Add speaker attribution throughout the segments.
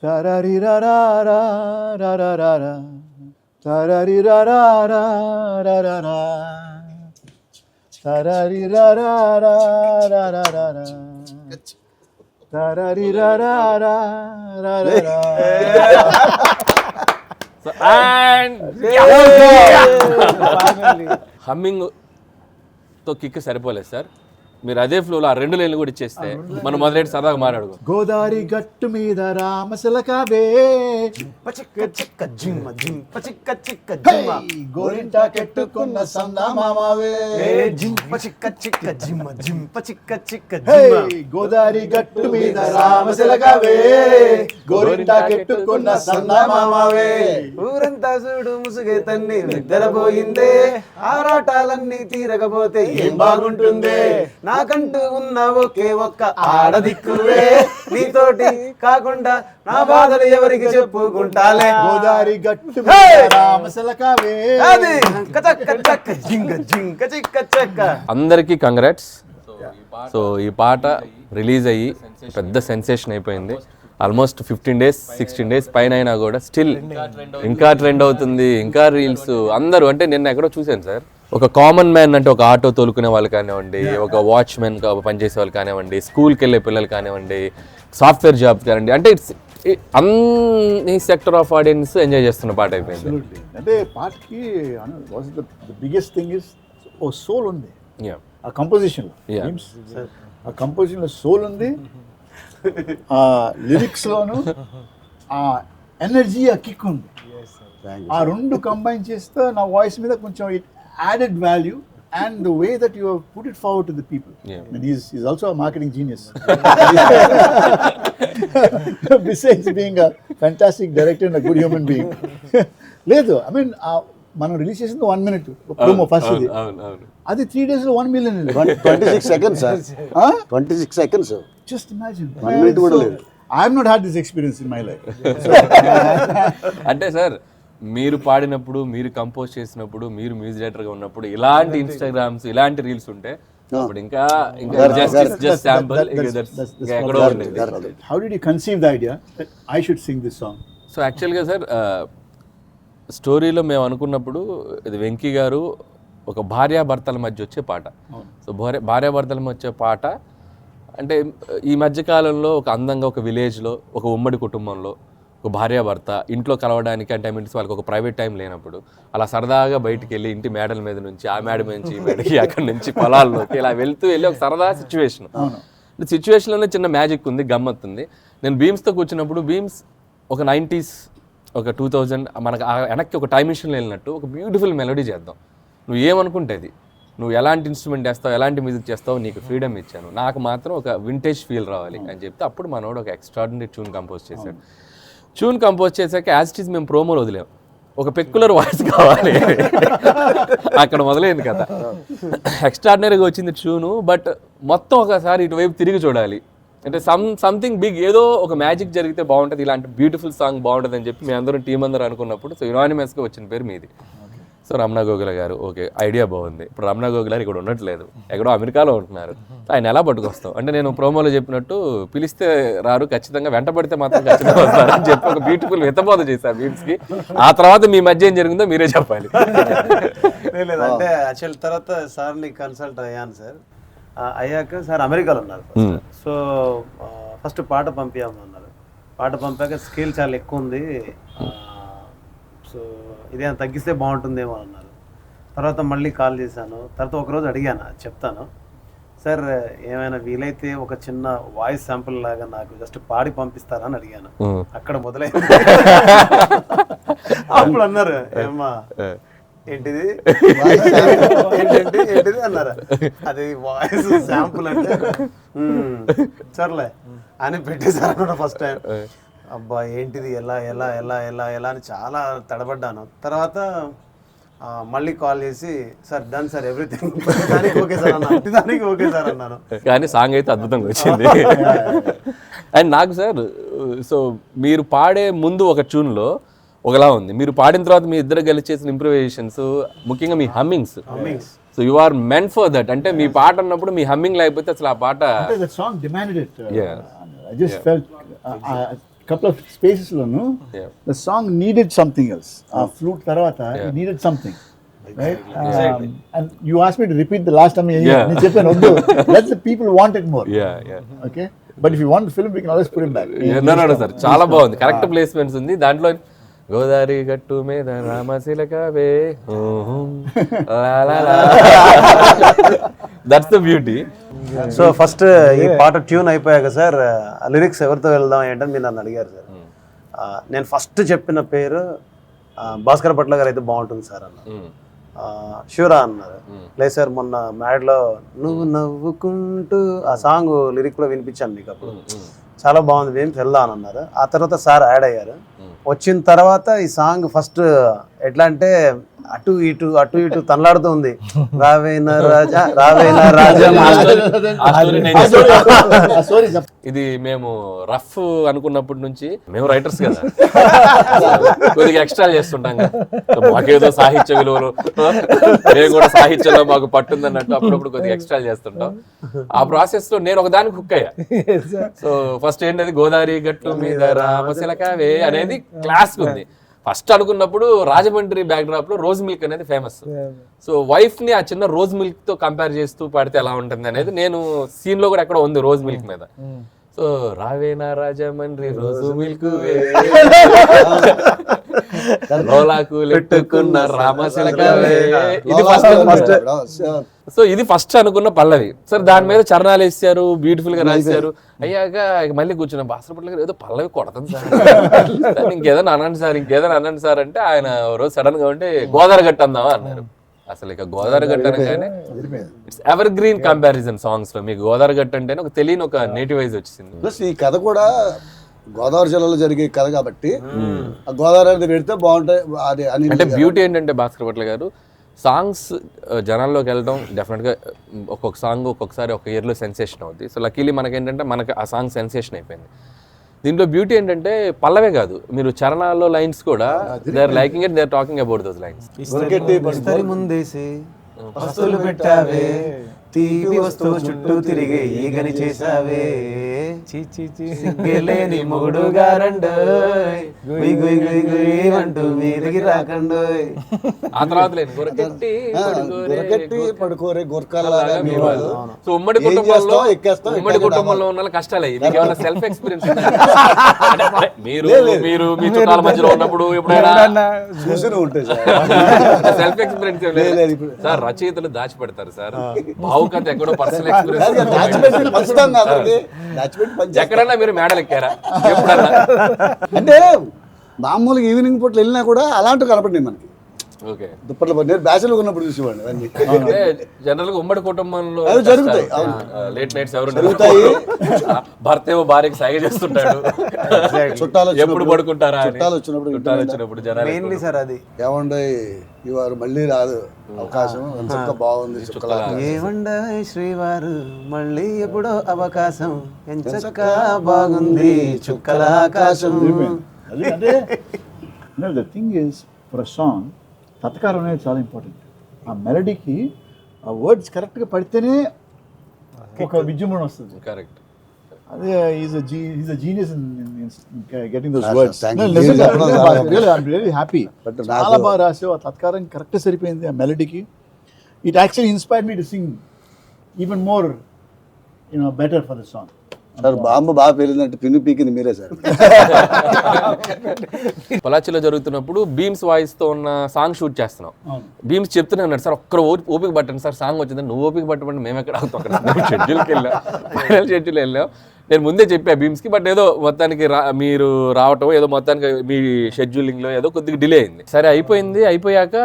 Speaker 1: Tarari-ra-ra-ra-ra-ra-ra-ra. Tarari-ra-ra-ra-ra-ra-ra. Tarari-ra-ra-ra-ra-ra-ra. Tarari-ra-ra-ra-ra-ra-ra.
Speaker 2: హమ్మింగ్తో kick సరిపోలేదు sir. మీరు అదే ఫ్లోలో ఆ 2 లైన్లు కూడా ఇచ్చేస్తే మనం మొదలెట్టి సరదాగా మాట్లాడుకో.
Speaker 1: గోదారి గట్టు మీద రామశిలకవే గోరింటా కెట్టుకున్న సందామావే గోదారి గట్టు మీద రామశిలకవే గోరింటా కెట్టుకున్న సందామావే
Speaker 3: ఊరంతా చూడు ముసుగే తన్ని నిద్రపోయిందే ఆరాటాలన్నీ తీరకపోతే ఏం బాగుంటుందే నాకంటూ ఉన్న ఒకే ఒక్క ఆడదిక్కువే నీతోటి కాకుండా నా బాధలు ఎవరికి చెప్పుకుంటాలే
Speaker 1: గోదారి గట్టు మీద రామశిలకవే
Speaker 3: అది కచక్క చక్క జింగ జింక చిక్క చక్క.
Speaker 2: అందరికీ కంగ్రాట్స్. సో ఈ పాట రిలీజ్ అయ్యి పెద్ద సెన్సేషన్ అయిపోయింది. ఆల్మోస్ట్ 15 days 16 days పైన అయినా కూడా స్టిల్ ఇంకా ట్రెండ్ అవుతుంది, ఇంకా రీల్స్. అందరూ అంటే నిన్న ఎక్కడో చూశాను సార్, ఒక కామన్ మ్యాన్ అంటే ఒక ఆటో తోలుకునే వాళ్ళు కానివ్వండి, ఒక వాచ్మెన్ పనిచేసే వాళ్ళు కానివ్వండి, స్కూల్కి వెళ్ళే పిల్లలు కానివ్వండి, సాఫ్ట్వేర్ జాబ్ కానివ్వండి, అంటే ఇట్స్ అన్ని సెక్టర్ ఆఫ్ ఆడియన్స్ ఎంజాయ్ చేస్తున్న పాట అయిపోయింది.
Speaker 1: అంటే పాటకి బిగ్గెస్ట్ థింగ్ ఇస్ ఓ సోల్ ఉంది ఆ కంపోజిషన్లో. ఆ కంపోజిషన్లో సోల్ ఉంది, ఆ లిరిక్స్లోను ఆ ఎనర్జీ, ఆ కిక్ ఉంది. ఆ 2 కంబైన్ చేస్తే నా వాయిస్ మీద కొంచెం it added value and the way that you have put it forward to the people. And he's also a marketing genius. Besides being a fantastic director and a good human being. లేదు, I mean మనం release చేసింది 1 minute promo first ఇది. అది 3 days లో 1 million
Speaker 4: 26 seconds sir. 26 seconds.
Speaker 1: Just imagine.
Speaker 4: 1 minute కూడా లేదు.
Speaker 1: I have not had this experience in my life.
Speaker 2: అంటే sir, మీరు పాడినప్పుడు, మీరు కంపోజ్ చేసినప్పుడు, మీరు మ్యూజిక్ డైరెక్టర్గా ఉన్నప్పుడు ఇలాంటి ఇన్స్టాగ్రామ్స్, ఇలాంటి రీల్స్ ఉంటే అప్పుడు ఇంకా జస్ట్ శాంపుల్ ఎక్కడో ఉండేది.
Speaker 1: How did you conceive the idea that I should sing this song?
Speaker 2: So యాక్చువల్గా సార్, స్టోరీలో మేము అనుకున్నప్పుడు ఇది వెంకీ గారు ఒక భార్యాభర్తల మధ్య వచ్చే పాట. సో భార్యాభర్తల మధ్య వచ్చే పాట అంటే ఈ మధ్యకాలంలో ఒక అందంగా ఒక విలేజ్లో, ఒక ఉమ్మడి కుటుంబంలో ఒక భార్యాభర్త ఇంట్లో కలవడానికి అంటే మీన్స్ వాళ్ళకి ఒక ప్రైవేట్ టైం లేనప్పుడు అలా సరదాగా బయటికి వెళ్ళి ఇంటి మేడల మీద నుంచి, ఆ మేడ నుంచి ఈ మేడకి, అక్కడి నుంచి పొలాల్లోకి ఇలా వెళ్ళి ఒక సరదా సిచ్యువేషన్. సిచ్యువేషన్లోనే చిన్న మ్యాజిక్ ఉంది, గమ్మత్ ఉంది. నేను బీమ్స్తో కూర్చున్నప్పుడు బీమ్స్ ఒక 90s, ఒక 2000 మనకు వెనక్కి ఒక టైం మిషన్లో వెళ్ళినట్టు ఒక బ్యూటిఫుల్ మెలోడీ చేద్దాం. నువ్వు ఏమనుకుంటేది, నువ్వు ఎలాంటి ఇన్స్ట్రుమెంట్ చేస్తావు, ఎలాంటి మ్యూజిక్ చేస్తావు, నీకు ఫ్రీడమ్ ఇచ్చాను, నాకు మాత్రం ఒక వింటేజ్ ఫీల్ రావాలి అని చెప్తే అప్పుడు మనోడు ఒక ఎక్స్ట్రాడినరీ ట్యూన్ కంపోజ్ చేశాడు. ట్యూన్ కంపోజ్ చేశాక యాజ్ ఇట్ ఈస్ మేము ప్రోమోలు వదిలేము, ఒక పెక్యులర్ వాయిస్ కావాలి. అక్కడ మొదలైంది కదా, ఎక్స్ట్రాడినరీగా వచ్చింది ట్యూను. బట్ మొత్తం ఒకసారి ఇటువైపు తిరిగి చూడాలి అంటే సంథింగ్ బిగ్, ఏదో ఒక మ్యాజిక్ జరిగితే బాగుంటుంది, ఇలాంటి బ్యూటిఫుల్ సాంగ్ బాగుంటుంది అని చెప్పి మేము అందరం టీం అందరూ అనుకున్నప్పుడు సో యునానిమస్గా వచ్చిన పేరు మీది. సో రమణ గోగుల గారు, ఓకే ఐడియా బాగుంది. ఇప్పుడు రమణ గోగుల గారు ఇక్కడ ఉండట్లేదు, ఎక్కడో అమెరికాలో ఉంటున్నారు. ఆయన ఎలా పట్టుకొస్తాం అంటే నేను ప్రోమోలో చెప్పినట్టు పిలిస్తే రారు, ఖచ్చితంగా వెంటబడితే మాత్రం ఖచ్చితంగా వస్తారు అని చెప్పి ఒక బ్యూటిఫుల్ హితబోధ చేశారు బీమ్స్కి. ఆ తర్వాత మీ మధ్య ఏం జరిగిందో మీరే చెప్పాలి.
Speaker 3: అంటే యాక్చువల్ తర్వాత సార్ని కన్సల్ట్ అయ్యాను సార్. అయ్యాక సార్ అమెరికాలో ఉన్నారు. సో ఫస్ట్ పాట పంపించామన్నారు. పాట పంపాక స్కేల్ చాలా ఎక్కువ ఉంది, సో ఇదేమైనా తగ్గిస్తే బాగుంటుందేమో అన్నారు. తర్వాత మళ్ళీ కాల్ చేశాను. తర్వాత ఒకరోజు అడిగాను, చెప్తాను సార్ ఏమైనా వీలైతే ఒక చిన్న వాయిస్ శాంపుల్ లాగా నాకు జస్ట్ పాడి పంపిస్తారా అని అడిగాను. అక్కడ మొదలైంది. అప్పుడు అన్నారు, ఏమ్మా ఏంటిది ఏంటిది అన్నారా, అది వాయిస్ శాంపుల్ అంటే సర్లే అని పెట్టేశారు కూడా ఫస్ట్ టైం. అబ్బా ఏంటిది ఎలా ఎలా ఎలా ఎలా ఎలా అని చాలా తడబడ్డాను. తర్వాత మళ్ళీ కాల్ చేసి సార్ డన్ సార్ ఎవ్రీథింగ్, దానికి ఓకే సార్ అన్నా, దానికి ఓకే సార్ అన్నాను.
Speaker 2: కానీ సాంగ్ అయితే అద్భుతంగా వచ్చింది. అండ్ నాకు సార్, సో మీరు పాడే ముందు ఒక ట్యూన్లో ఒకలా ఉంది, మీరు పాడిన తర్వాత మీ ఇద్దరు కలిసి చేసిన ఇంప్రూవైజేషన్స్, ముఖ్యంగా మీ hummings. So you are meant for that. అంటే మీ పాట అన్నప్పుడు మీ హమ్మింగ్ లేకపోతే అసలు ఆ పాట
Speaker 1: song demanded it. I just felt couple of spaces loan
Speaker 2: Yeah.
Speaker 1: the song needed something else. ఆ flute తర్వాత it needed something. Right? And you asked me to repeat the last time
Speaker 2: Yeah.
Speaker 1: నేను చెప్పాను వద్దు. That's the people wanted more.
Speaker 2: Yeah.
Speaker 1: Okay? But if you want the film, we can always put it back.
Speaker 2: No, sir చాలా బాగుంది, correct placements ఉంది దాంట్లో. గోదావరి గట్టు మీద రామశిలకవే that's the beauty.
Speaker 3: So first ఈ పాట ట్యూన్ అయిపోయాక సార్ లిరిక్స్ ఎవరితో వెళ్దాం ఏంటని మీరు నన్ను అడిగారు సార్. నేను ఫస్ట్ చెప్పిన పేరు భాస్కర్ భట్ల గారు అయితే బాగుంటుంది సార్ అన్న. షూరా అన్నారు. లేదు సార్ మొన్న మ్యాడ్లో నువ్వు నవ్వుకుంటూ ఆ సాంగ్ లిరిక్ కూడా వినిపించాను మీకు, అప్పుడు చాలా బాగుంది, మేము వెళ్దాం అని అన్నారు. ఆ తర్వాత సార్ యాడ్ అయ్యారు. వచ్చిన తర్వాత ఈ సాంగ్ ఫస్ట్ ఎట్లా అంటే అటు ఇటు తనలాడుతూ ఉంది. రావేనా రాజా
Speaker 2: ఇది మేము రఫ్ అనుకున్నప్పటి నుంచి, మేము రైటర్స్ కదా, కొద్దిగా ఎక్స్ట్రా చేస్తుంటాం కదా, మాకేదో సాహిత్య విలువలు, మేము కూడా సాహిత్యంలో మాకు పట్టుందన్నట్టు అప్పుడప్పుడు కొద్దిగా ఎక్స్ట్రా చేస్తుంటాం. ఆ ప్రాసెస్ లో నేను ఒకదానికి హుక్ అయ్యా. సో ఫస్ట్ ఏంటది, గోదావరి గట్టు మీద రామశిలకవే అనేది క్లాస్ ఉంది. ఫస్ట్ అనుకున్నప్పుడు రాజమండ్రి బ్యాక్ డ్రాప్ లో రోజ్ మిల్క్ అనేది ఫేమస్. సో వైఫ్ ని ఆ చిన్న రోజ్ మిల్క్ తో కంపేర్ చేస్తూ పాడితే ఎలా ఉంటుంది అనేది నేను సీన్ లో కూడా ఎక్కడ ఉంది రోజ్ మిల్క్ మీద. సో రావేనా రాజమండ్రి రోజు మిల్క్ లోలాకు లెట్టుకున్న రామశిలకవే, ఇది ఫస్ట్. సో ఇది ఫస్ట్ అనుకున్న పల్లవి. సరే దాని మీద చరణాలు వేసారు, బ్యూటిఫుల్ గా రాశారు. అయ్యాక మళ్ళీ కూర్చున్నాం, భాస్కర్ భట్ల గారు ఏదో పల్లవి కొడతాను సార్, ఇంకేదైనా అనండి సార్ అంటే ఆయన రోజు సడన్ గా ఉంటే గోదావరి గట్టు అందామా అన్నారు. అసలు ఇక గోదావరి గట్టు అనగానే it's ever green comparison songs లో. మీకు గోదావరి గట్టు అంటేనే ఒక తెలియని ఒక నేటివైజ్ వచ్చింది.
Speaker 4: ప్లస్ ఈ కథ కూడా గోదావరి జిల్లాలో జరిగే కథ కాబట్టి ఆ గోదావరి అనేది పెడితే బాగుంటాయి. అది
Speaker 2: అంటే బ్యూటీ ఏంటంటే భాస్కర్ భట్ల గారు సాంగ్స్ జనాల్లోకి వెళ్ళడం డెఫినెట్గా ఒక్కొక్క సాంగ్ ఒక్కొక్కసారి ఒక ఇయర్లో సెన్సేషన్ అవుద్ది. సో లక్కీలీ మనకేంటంటే మనకి ఆ సాంగ్ సెన్సేషన్ అయిపోయింది. దీంట్లో బ్యూటీ ఏంటంటే పల్లవే కాదు, మీరు చరణాల్లో లైన్స్ కూడా they are liking it, they are talking about those lines.
Speaker 3: ముందేసి వస్తువులు పెట్టావే, తీపి వస్తువు చుట్టూ తిరిగి ఈగని చేసావే, సిగ్గలేని మొగుడు గారండోయ్, అంటూ మీదికి రాకండోయ్.
Speaker 2: ఆ తర్వాత లేదు గొరకెట్టి
Speaker 4: పడుకోరే గొరకల్లాగా.
Speaker 2: సో ఉమ్మడి కుటుంబంలో ఉన్న కష్టాలే. మీకు ఏమైనా సెల్ఫ్ ఎక్స్పీరియన్స్ మీరు మీ చుట్టాల మధ్యలో ఉన్నప్పుడు ఎప్పుడైనా
Speaker 4: చూసి ఉంటాయి
Speaker 2: సెల్ఫ్ ఎక్స్పీరియన్స్ సార్? రచయితలు దాచిపెడతారు సార్, భావుకత ఎక్కడో పర్సనల్ ఎక్స్పీరియన్స్. ఎక్కడన్నా మీరు మేడలు ఎక్కారా ఎప్పుడన్నా?
Speaker 4: అంటే మామూలుగా ఈవినింగ్ పూట వెళ్ళినా కూడా అలాంటివి కనపడినాయి మనకి.
Speaker 2: ఓకే,
Speaker 4: దుప్పట్లో నేను బ్యాచులర్ ఉన్నప్పుడు చూసేవాడిని అవన్నీ.
Speaker 2: అంటే జనరల్ గా ఉమ్మడి కుటుంబంలో
Speaker 4: అవి జరుగుతాయి.
Speaker 2: లేట్ నైట్స్ ఎవరు
Speaker 4: జరుగుతాయి.
Speaker 2: భర్త ఏమో భార్యకి సాగి చేస్తుంటాడు,
Speaker 4: చుట్టాలు
Speaker 2: ఎప్పుడు పడుకుంటారా అని.
Speaker 4: చుట్టాలు వచ్చినప్పుడు
Speaker 3: మెయిన్లీ సార్ అది
Speaker 4: ఏమండే ఇవారు మళ్ళీ రాదు అవకాశం, ఎంత బాగుంది
Speaker 3: ఏమండే శ్రీవారు మళ్ళీ ఎప్పుడో అవకాశం, ఎంచక్క బాగుంది చుక్కల ఆకాశం.
Speaker 1: అంటే the thing is for a song తత్కారం అనేది చాలా ఇంపార్టెంట్. ఆ మెలడీకి ఆ వర్డ్స్ కరెక్ట్గా పడితేనే ఒక విజృంభణ వస్తుంది.
Speaker 2: కరెక్ట్.
Speaker 1: అదే is a genius in getting those
Speaker 4: Thank
Speaker 1: words. I'm really happy. చాలా బాగా రాసావు. ఆ తత్కారం కరెక్ట్ సరిపోయింది ఆ మెలడీకి. It actually inspired me to sing even more better for the song.
Speaker 4: Sir bomb బాగా పేలిందంటే పిన్ను పీకింది మీరే సార్.
Speaker 2: పొలాచిలో జరుగుతున్నప్పుడు బీమ్స్ వాయిస్ తో ఉన్న సాంగ్ షూట్ చేస్తున్నాం. బీమ్స్ చెప్తూనే ఉన్నాడు, సార్ ఒక్కరు ఓపిక పట్టండి సార్, సాంగ్ వచ్చింది. నువ్వు ఓపిక పట్టమంటే మేము ఎక్కడ అవుతాం, అక్కడ షెడ్యూల్కి వెళ్ళాం, ఫైనల్ షెడ్యూల్ వెళ్ళాం. నేను ముందే చెప్పా బీమ్స్కి, బట్ ఏదో మొత్తానికి మీరు రావటం ఏదో మొత్తానికి మీ షెడ్యూలింగ్లో ఏదో కొద్దిగా డిలే అయింది. సరే అయిపోయింది. అయిపోయాక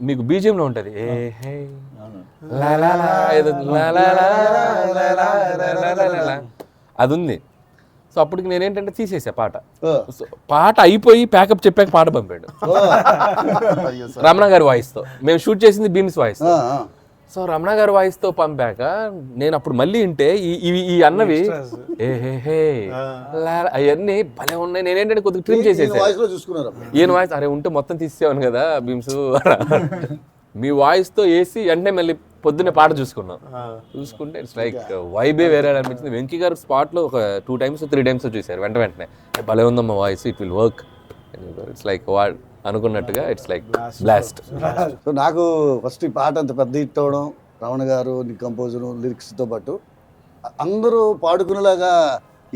Speaker 2: మీకు బీజియంలో ఉంటుంది అది ఉంది. సో అప్పటికి నేనేంటంటే తీసేసా పాట. పాట అయిపోయి ప్యాకప్ చెప్పాక పాట పంపాడు రమణ గారి వాయిస్తో. మేము షూట్ చేసింది బీమ్స్ వాయిస్. సో రమణ గారి వాయిస్తో పంపాక నేను అప్పుడు మళ్ళీ వింటే ఈ అన్నవి అవన్నీ భలే ఉన్నాయి. నేనేంటంటే కొద్దిగా ట్రిమ్ చేసేసాను. ఈయన వాయిస్ అరే ఉంటే మొత్తం తీసేవాను కదా బీమ్స్. మీ వాయిస్తో వేసి వెంటనే మళ్ళీ పొద్దున్నే పాట చూసుకుంటే ఇట్స్ లైక్ వైబే వేరే అనిపించింది. వెంకీ గారు స్పాట్లో ఒక 2 times 3 times చూశారు వెంటనే భలే ఉందమ్మా voice, it will work. It's like అనుకున్నట్టుగా ఇట్స్ లైక్ బ్లాస్ట్.
Speaker 4: సో నాకు ఫస్ట్ ఈ పాట అంత పెద్ద హిట్ అవ్వడం, రమణ గారు కంపోజర్ లిరిక్స్తో పాటు అందరూ పాడుకునేలాగా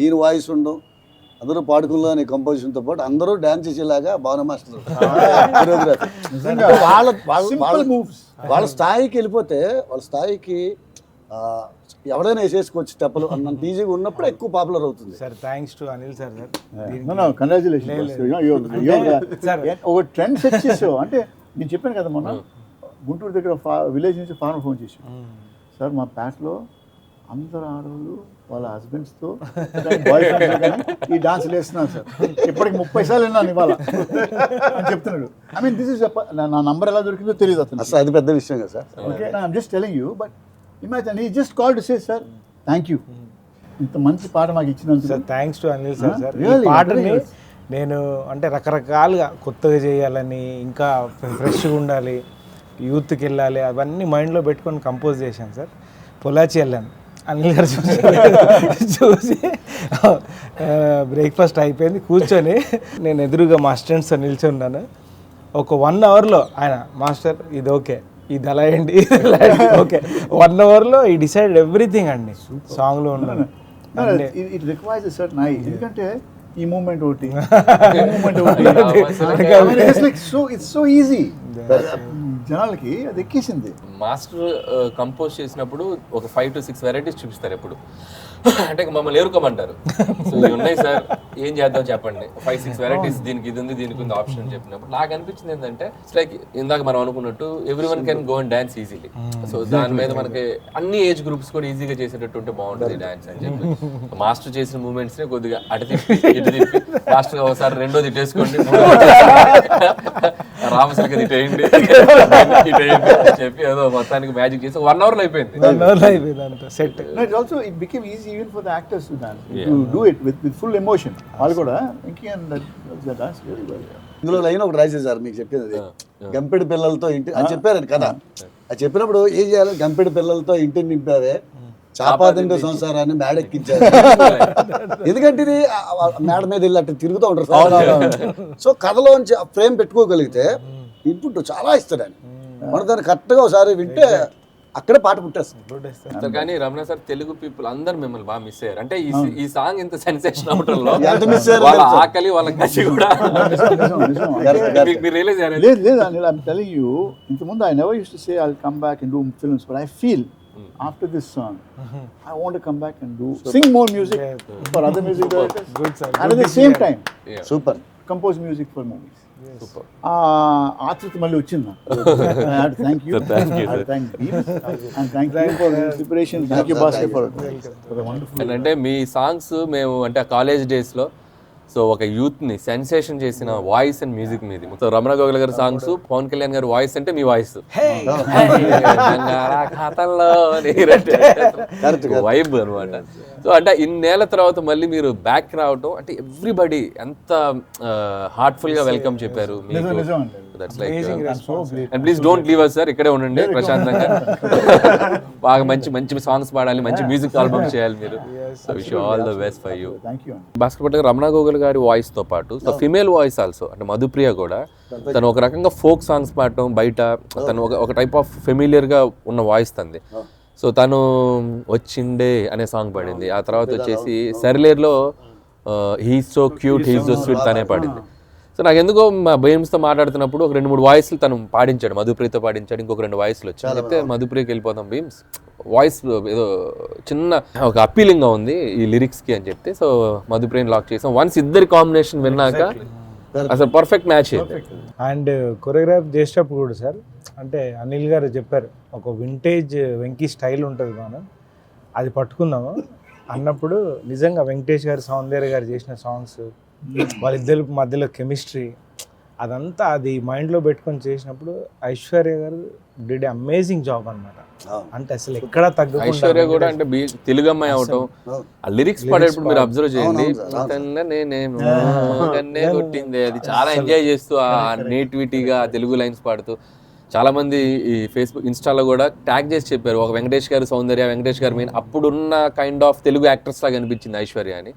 Speaker 4: ఈయన వాయిస్ ఉండడం, అందరూ పాడుకునేలాగా కంపోజిషన్తో పాటు అందరూ డ్యాన్స్ చేసేలాగా భావన మాస్టర్ వాళ్ళ స్థాయికి వెళ్ళిపోతే వాళ్ళ స్థాయికి ఎవరైనా వేసేసుకోవచ్చు స్టెప్పులు అన్నంత ఈజీగా ఉన్నప్పుడు ఎక్కువ పాపులర్ అవుతుంది.
Speaker 5: Sir thanks to Anil sir.
Speaker 1: Congratulations. ఒక ట్రెండ్ సెట్ చేసావు. అంటే నేను చెప్పాను కదా మొన్న గుంటూరు దగ్గర విలేజ్ నుంచి ఫార్మర్ ఫోన్ చేసాం, సార్ మా ప్యాట్లో అందరు ఆడవాళ్ళు వాళ్ళ హస్బెండ్స్తో బాయ్ ఫ్రెండ్స్ కానీ ఈ డాన్స్లు వేస్తున్నాను సార్, ఇప్పటికి 30 సార్లు విన్నాను ఇవాళ అని చెప్తున్నాడు. ఐ మీన్ దిస్ ఇస్ నా నంబర్ ఎలా దొరికిందో తెలియదు అతను.
Speaker 4: అసలు అది పెద్ద విషయం కదా sir.
Speaker 1: Okay, I'm just telling you. But imagine he just call to say sir thank you, ఇంత మంచి పాట మాకు ఇచ్చినందుకు.
Speaker 5: Sir thanks to Anil sir. Sir ఈ పాటని నేను అంటే రకరకాలుగా కొత్తగా చేయాలని, ఇంకా ఫ్రెష్గా ఉండాలి, యూత్కి వెళ్ళాలి, అవన్నీ మైండ్లో పెట్టుకొని కంపోజ్ చేశాను సార్. పొలాచి వెళ్ళాను, అనిల్ గారు చూసి బ్రేక్ఫాస్ట్ అయిపోయింది, కూర్చొని నేను ఎదురుగా మా స్టూడెంట్స్తో నిల్చున్నాను. ఒక 1 hourలో ఆయన మాస్టర్ ఇది ఓకే, ఇది అలా ఏంటి, ఓకే 1 hourలో ఈ డిసైడ్ ఎవ్రీథింగ్ అండి సాంగ్లో ఉన్నాను.
Speaker 1: It requires a certain I, ఎందుకంటే ఈ మూమెంట్ ఒకటి ఇట్స్ సో ఈజీ, జనాలకి అది ఎక్కేసింది.
Speaker 2: మాస్టర్ కంపోజ్ చేసినప్పుడు ఒక 5 to 6 varieties చూపిస్తారు ఎప్పుడు. అంటే మమ్మల్ని ఏరుకోమంటారు, సో ఇవి ఉన్నాయి సార్ ఏం చేద్దాం చెప్పండి, 5-6 varieties, దీనికి ఇది ఉంది దీనికి ఉంది ఆప్షన్ చెప్పినప్పుడు నాకు అనిపించింది ఏంటంటే ఇట్స్ లైక్ ఇందాక మనం అనుకున్నట్టు everyone can go and dance easily. So దాని మీద మనకి అన్ని ఏజ్ గ్రూప్స్ కూడా ఈజీగా చేసేటట్టు ఉంటే బాగుంటుంది డాన్స్ అని చెప్పి మాస్టర్ చేసిన మూమెంట్స్ ని కొద్దిగా అటు తిప్పి ఇటు తిప్పి మాస్టర్ ఒకసారి రెండోది ఇటేసుకోండి, రామశంకర్ ఇటేయండి ఇటేయండి చెప్పి ఏదో మొత్తానికి మ్యాజిక్ చేసి 1 hour అయిపోయింది.
Speaker 5: Set.
Speaker 1: It also it became easy even for the actors to dance, to do it with full emotion. వాళ్ళు కూడా Venki and that dance very well.
Speaker 4: ఇందులో లైన్ ఒకటి రాసేసారు మీకు చెప్పేది, గంపెడి పిల్లలతో ఇంటి అని చెప్పారు కదా. అది చెప్పినప్పుడు ఏం చేయాలి, గంపెడి పిల్లలతో ఇంటిని నింపావే, చాపాదిండు సంసారాన్ని మేడెక్కించారు. ఎందుకంటే ఇది మేడ మీద వెళ్ళి అట్లా తిరుగుతూ ఉంటారు. సో కథలోంచి ఆ ఫ్రేమ్ పెట్టుకోగలిగితే ఇన్పుట్ చాలా ఇస్తాడు ఆయన. మనం దాన్ని కరెక్ట్గా ఒకసారి వింటే అక్కడే పాట పుట్టేస్తుంది.
Speaker 2: కానీ రమణ సార్ తెలుగు పీపుల్ అందరు మిమ్మల్ని బాగా మిస్ అయ్యారు. అంటే ఈ సాంగ్ ఇంత సెన్సేషన్ అవటంలో వాళ్ళ ఆకలి వాళ్ళ కసి కూడా మీరు రియలైజ్ అయ్యారు.
Speaker 1: లేదు Anil, I'm telling you, ఇంతకుముందు I never used to say I'll come back and do films, but I feel after this song I want to come back and sing more music for other music directors.
Speaker 5: Good sir.
Speaker 1: And at the same time
Speaker 4: super
Speaker 1: compose music for movies. ఆతృత మళ్ళీ వచ్చింది. Thank you and thank you for the inspiration. Thank you Bhaskar for the wonderful.
Speaker 2: అంటే మీ songs మేము అంటే college days లో so ఒక youth ని sensation చేసిన వాయిస్ అండ్ మ్యూజిక్ మీది. సో రమణ గోగుల గారి సాంగ్స్, పవన్ కళ్యాణ్ గారి వాయిస్ అంటే మీ వాయిస్ వైబ్ అనమాట. సో అంటే ఇన్నేళ్ల తర్వాత మళ్ళీ మీరు బ్యాక్ రావటం అంటే ఎవ్రీబడి ఎంత హార్ట్ఫుల్ గా వెల్కమ్ చెప్పారు మీకు. That's like and please don't leave us sir, ఇక్కడే ఉండండి ప్రశాంతంగా. బాగా మంచి మంచి సాంగ్స్ పాడాలి, మంచి మ్యూజిక్ ఆల్బమ్ చేయాలి మీరు. So wish you all the best for you. Bhaskar Bhatt గారు రమణ గోగుల్ గారి వాయిస్ తో పాటు సో ఫిమేల్ వాయిస్ ఆల్సో అంటే మధుప్రియ కూడా తను ఒక రకంగా ఫోక్ సాంగ్స్ పాడటం, బయట తను ఒక టైప్ ఆఫ్ ఫెమిలియర్ గా ఉన్న వాయిస్ తంది. సో తను వచ్చిండే అనే సాంగ్ పాడింది. ఆ తర్వాత వచ్చేసి సరిలేర్లో he's so cute he's so sweet తనే పాడింది. సో నాకు ఎందుకో మా బేమ్స్తో మాట్లాడుతున్నప్పుడు ఒక 2-3 వాయిస్లు తను పాడించాడు, మధుప్రియతో పాడించాడు, ఇంకొక 2 వాయిస్లు వచ్చాయి. చెప్తే మధుప్రియకి వెళ్ళిపోతాం బీమ్స్, వాయిస్ ఏదో చిన్న ఒక అప్పీలింగ్గా ఉంది ఈ లిరిక్స్కి అని చెప్తే సో మధుప్రియని లాక్ చేసాం. వన్స్ ఇద్దరి కాంబినేషన్ విన్నాక అసలు పర్ఫెక్ట్ మ్యాచ్ అయింది.
Speaker 5: అండ్ కొరియోగ్రాఫ్ చేసేటప్పుడు కూడా సార్ అంటే అనిల్ గారు చెప్పారు ఒక వింటేజ్ వెంకీ స్టైల్ ఉంటుంది మనం అది పట్టుకుందాము అన్నప్పుడు నిజంగా వెంకటేష్ గారు, సౌందర్య గారు చేసిన సాంగ్స్, వాళ్ళిద్దరి మధ్యలో కెమిస్ట్రీ అదంతా అది మైండ్లో పెట్టుకొని చేసినప్పుడు ఐశ్వర్య గారు డిడ్ అమేజింగ్ జాబ్ అనమాట. అంటే అసలు ఎక్కడ తగ్గకుండా
Speaker 2: ఐశ్వర్య కూడా అంటే తెలుగు అమ్మాయి అవటం ఆ లిరిక్స్ పాడేటప్పుడు మీరు అబ్జర్వ్ చేయండి, కొట్టింది అది చాలా ఎంజాయ్ చేస్తూ ఆ నేటివిటీగా తెలుగు లైన్స్ పాడుతూ చాలా మంది ఈ ఫేస్బుక్ ఇన్స్టాలో కూడా ట్యాగ్ చేసి చెప్పారు ఒక వెంకటేష్ గారు సౌందర్య, వెంకటేష్ గారు మెయిన్ అప్పుడున్న కైండ్ ఆఫ్ తెలుగు యాక్ట్రెస్ లాగా అనిపించింది ఐశ్వర్య అని.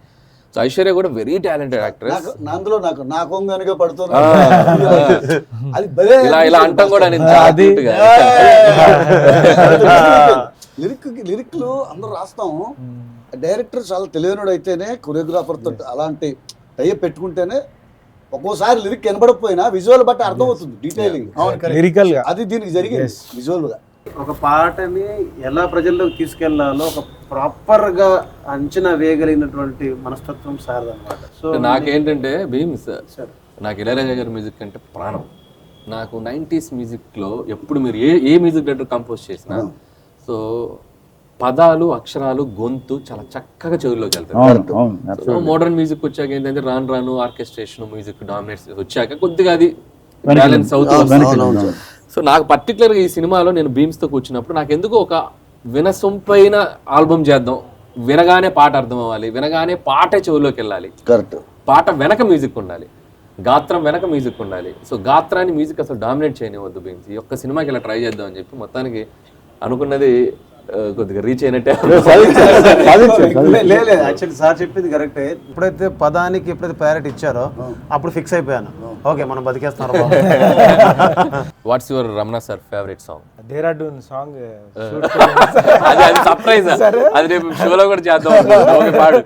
Speaker 2: సో ఐశ్వర్య కూడా వెరీ టాలెంటెడ్ యాక్ట్రెస్.
Speaker 4: అందులో నా కొంగనుగా పడుతున్నా అది
Speaker 2: ఇలా అంటాం కూడా
Speaker 4: లిరిక్లు అందరూ రాస్తాము. డైరెక్టర్ చాలా తెలియనుడు అయితేనే కొరియోగ్రాఫర్ తో అలాంటి టైప్ పెట్టుకుంటేనే ఒక్కోసారి లిరిక్ కనబడకపోయినా విజువల్ బట్టి అర్థమవుతుంది డీటెయిలింగ్
Speaker 5: లిరికల్ గా.
Speaker 4: అది దీనికి జరిగింది విజువల్ గా.
Speaker 3: ఒక పాటని ఎలా ప్రజల్లోకి తీసుకెళ్లాలో ఒక ప్రాపర్ గా అంచనా వేయగలిగినటువంటి మనస్తత్వం సార్ అన్నమాట. సో
Speaker 2: నాకేంటంటే భీమ్స్, నాకు ఇళయరాజా గారి మ్యూజిక్ అంటే ప్రాణం. నాకు 90s మ్యూజిక్లో ఎప్పుడు మీరు ఏ మ్యూజిక్ డైరెక్టర్ కంపోజ్ చేసినా సో పదాలు, అక్షరాలు, గొంతు చాలా చక్కగా చెవుల్లోకి వెళ్తాయి. మోడర్న్ మ్యూజిక్ వచ్చాక ఏంటంటే రాను ఆర్కెస్ట్రేషన్ మ్యూజిక్ డామినేట్స్ వచ్చాక కొద్దిగా అది బ్యాలెన్స్ అవుతుంది. సో నాకు పర్టికులర్గా ఈ సినిమాలో నేను భీమ్స్తో కూర్చున్నప్పుడు నాకు ఎందుకు ఒక వినసొంపైన ఆల్బమ్ చేద్దాం, వినగానే పాట అర్థం అవ్వాలి, వినగానే పాటే చెవుల్లోకి వెళ్ళాలి,
Speaker 4: కరెక్ట్
Speaker 2: పాట వెనక మ్యూజిక్ ఉండాలి, గాత్రం వెనక మ్యూజిక్ ఉండాలి. సో గాత్రాన్ని మ్యూజిక్ అసలు డామినేట్ చేయనివద్దు భీమ్స్. ఈ ఒక్క సినిమాకి ఇలా ట్రై చేద్దాం అని చెప్పి మొత్తానికి అనుకున్నది కొద్దిగా రీచ్ అయినట్టే.
Speaker 3: యాక్చువల్లీ సార్ చెప్పింది కరెక్టే. ఎప్పుడైతే పదానికి ఎప్పుడైతే ప్రయారిటీ ఇచ్చారో అప్పుడు ఫిక్స్ అయిపోయాను, ఓకే మనం బతికేస్తున్నారు.
Speaker 2: What's your Ramana sir favourite song?
Speaker 5: Dehradun song
Speaker 2: అది సర్ప్రైజ్, అది రేపు షోలో కూడా చేద్దాం. పాడు.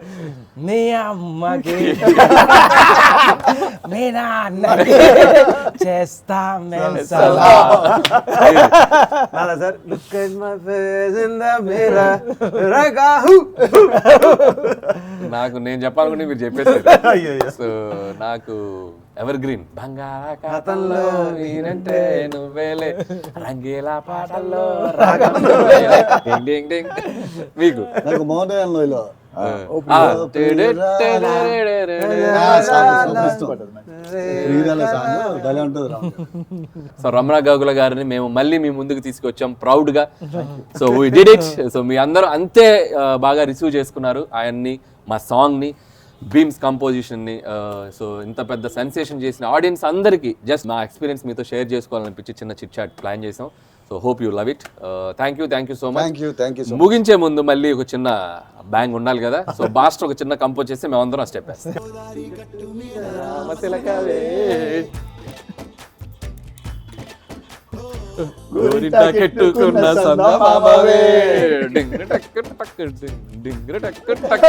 Speaker 5: నీ అమ్మకి మీ నాన్నకి చేస్తా
Speaker 3: sir look at my face in the mirror రగాహు.
Speaker 2: నాకు నేను చెప్పాలనుకుంటే మీరు చెప్పేసారు. సో నాకు ఎవర్ గ్రీన్ బంగాళాఖాతంలో వీరంటే నువ్వేలే రంగీలా పాటల్లో మీకు
Speaker 4: నాకు మౌనలో
Speaker 2: సో రమణ గాగుల గారిని మేము మళ్ళీ మీ ముందుకు తీసుకొచ్చాం ప్రౌడ్ గా. So we did it. So మీ అందరూ అంతే బాగా రిసీవ్ చేసుకున్నారు ఆయన్ని, మా సాంగ్ ని, భీమ్స్ కంపోజిషన్ ని. సో ఇంత పెద్ద సెన్సేషన్ చేసిన ఆడియన్స్ అందరికీ జస్ట్ నా ఎక్స్పీరియన్స్ మీతో షేర్ చేసుకోవాలనిపించి చిన్న చిట్ చాట్ ప్లాన్ చేసాం. So hope you love it. Thank you so much. ముగించే ముందు మళ్ళీ ఒక చిన్న బ్యాంగ్ ఉండాలి కదా. సో బాస్టర్ ఒక చిన్న కంపోజ్ చేస్తే మేమందరం స్టెప్ వేస్తాం. కెట్టుకున్న సందమామవే డింగ్ టక్ టక్ డింగ్ టక్ టక్.